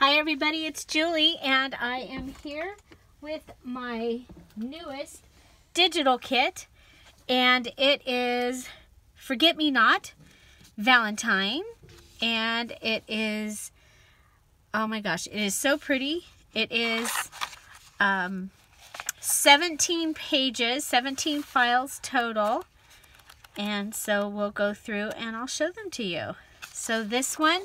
Hi everybody, it's Julie and I am here with my newest digital kit, and it is Forget Me Not Valentine, and it is, oh my gosh, it is so pretty. It is 17 pages, 17 files total, and so we'll go through and I'll show them to you. So this one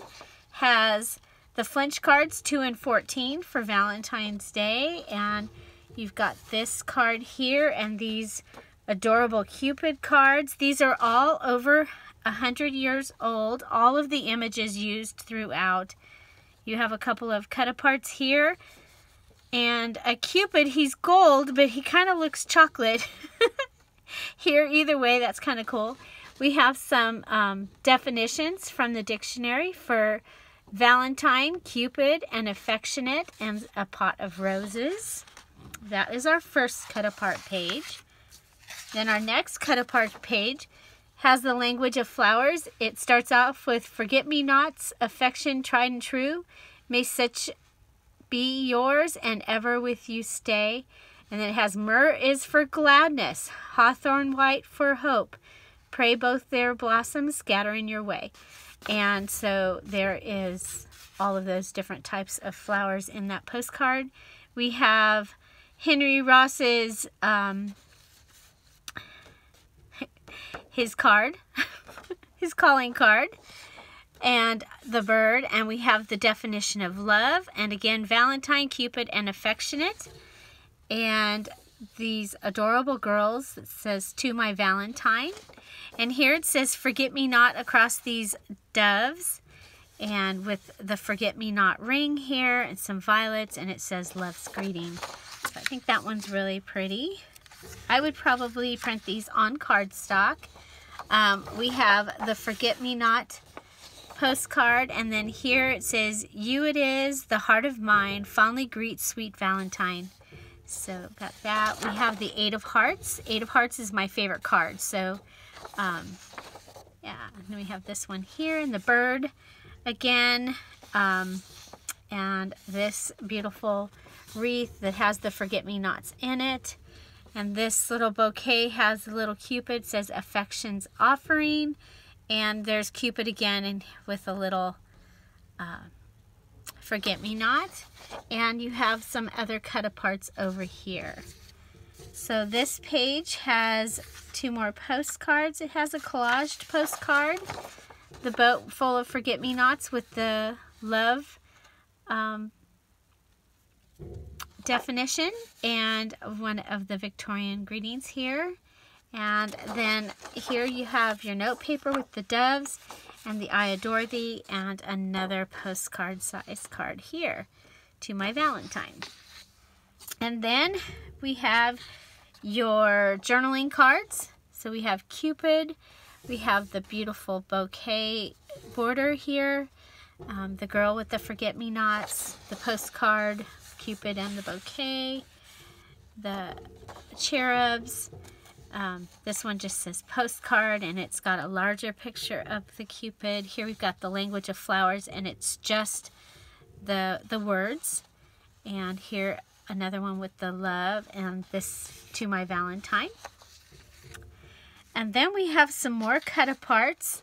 has the flinch cards 2 and 14 for Valentine's Day, and you've got this card here and these adorable Cupid cards. These are all over 100 years old, all of the images used throughout. You have a couple of cut-aparts here, and a Cupid, he's gold, but he kind of looks chocolate. Here, either way, that's kind of cool. We have some definitions from the dictionary for Valentine, Cupid, and affectionate, and a pot of roses. That is our first cut-apart page. Then our next cut-apart page has the language of flowers. It starts off with forget-me-nots, affection tried and true. May such be yours and ever with you stay. And then it has myrrh is for gladness, hawthorn white for hope. Pray both their blossoms scatter in your way. And so there is all of those different types of flowers in that postcard. We have Henry Ross's his card, his calling card, and the bird, and we have the definition of love, and again Valentine, Cupid, and affectionate, and these adorable girls that says to my Valentine. And here it says forget-me-not across these doves, and with the forget-me-not ring here and some violets, and it says love's greeting. So I think that one's really pretty. I would probably print these on cardstock. We have the forget-me-not postcard, and then here it says, you it is, the heart of mine, fondly greet sweet Valentine. So got that. We have the 8 of Hearts. 8 of Hearts is my favorite card. So yeah, and then we have this one here, and the bird again, and this beautiful wreath that has the forget-me-nots in it. And this little bouquet has a little Cupid, says affection's offering, and there's Cupid again and with a little forget-me-not, and you have some other cut-aparts over here. So this page has 2 more postcards. It has a collaged postcard, the boat full of forget-me-nots with the love definition, and one of the Victorian greetings here. And then here you have your note paper with the doves and the I adore thee, and another postcard size card here, to my Valentine. And then we have your journaling cards. So we have Cupid, we have the beautiful bouquet border here, the girl with the forget-me-nots, the postcard, Cupid and the bouquet, the cherubs. This one just says postcard, and it's got a larger picture of the Cupid. Here we've got the language of flowers, and it's just the words. And here another one with the love, and this to my Valentine. And then we have some more cut-aparts,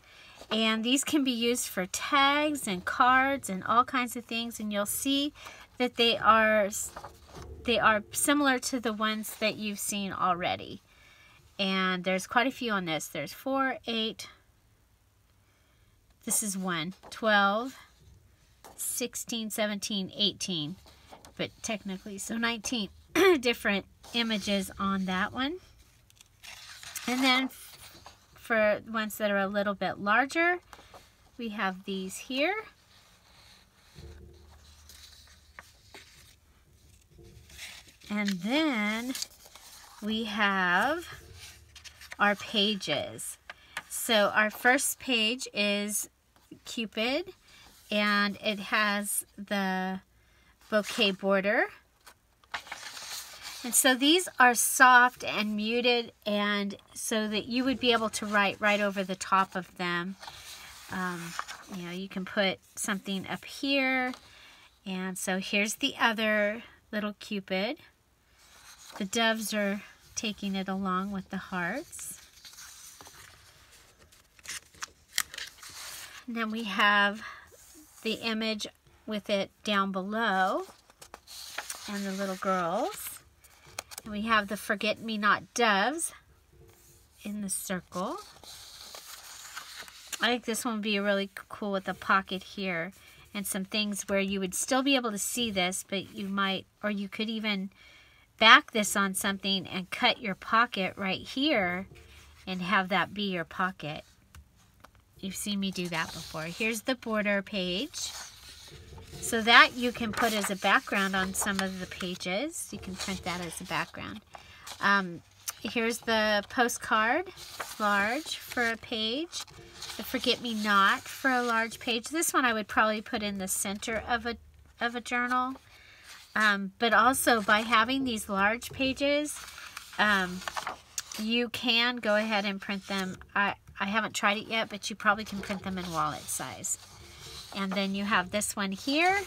and these can be used for tags and cards and all kinds of things, and you'll see that they are similar to the ones that you've seen already. And there's quite a few on this. There's 4, 8, this is 1, 12, 16, 17, 18, but technically, so 19 different images on that one. And then for ones that are a little bit larger, we have these here. And then we have our pages. So our first page is Cupid, and it has the bouquet border. And so these are soft and muted, and so that you would be able to write right over the top of them. You know, you can put something up here, And so here's the other little Cupid. The doves are taking it along with the hearts. And then we have the image with it down below and the little girls. And we have the forget-me-not doves in the circle. I think this one would be really cool with a pocket here and some things where you would still be able to see this, but you might, or you could even back this on something and cut your pocket right here and have that be your pocket. You've seen me do that before. Here's the border page. So that you can put as a background on some of the pages. You can print that as a background. Here's the postcard, large for a page. The forget-me-not for a large page. This one I would probably put in the center of a journal. But also by having these large pages, you can go ahead and print them. I haven't tried it yet, but you probably can print them in wallet size. And then you have this one here.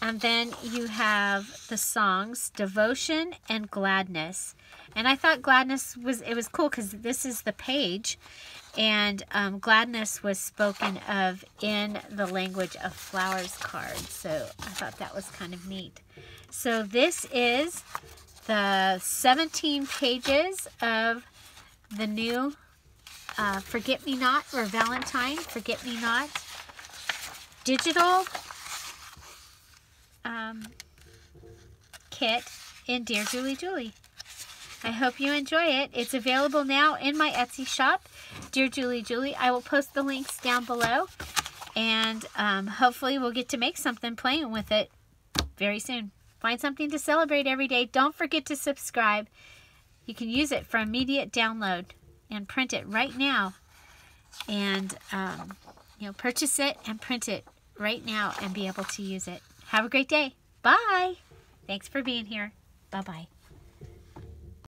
And then you have the songs, Devotion and Gladness. And I thought Gladness was cool because this is the page. And gladness was spoken of in the language of flowers cards. So I thought that was kind of neat. So this is the 17 pages of the new Forget-Me-Not or Valentine Forget-Me-Not digital kit in Dear Julie Julie. I hope you enjoy it. It's available now in my Etsy shop, Dear Julie Julie. I will post the links down below, and hopefully we'll get to make something playing with it very soon. Find something to celebrate every day. Don't forget to subscribe. You can use it for immediate download and print it right now, and purchase it and print it right now and be able to use it. Have a great day. Bye. Thanks for being here. Bye-bye.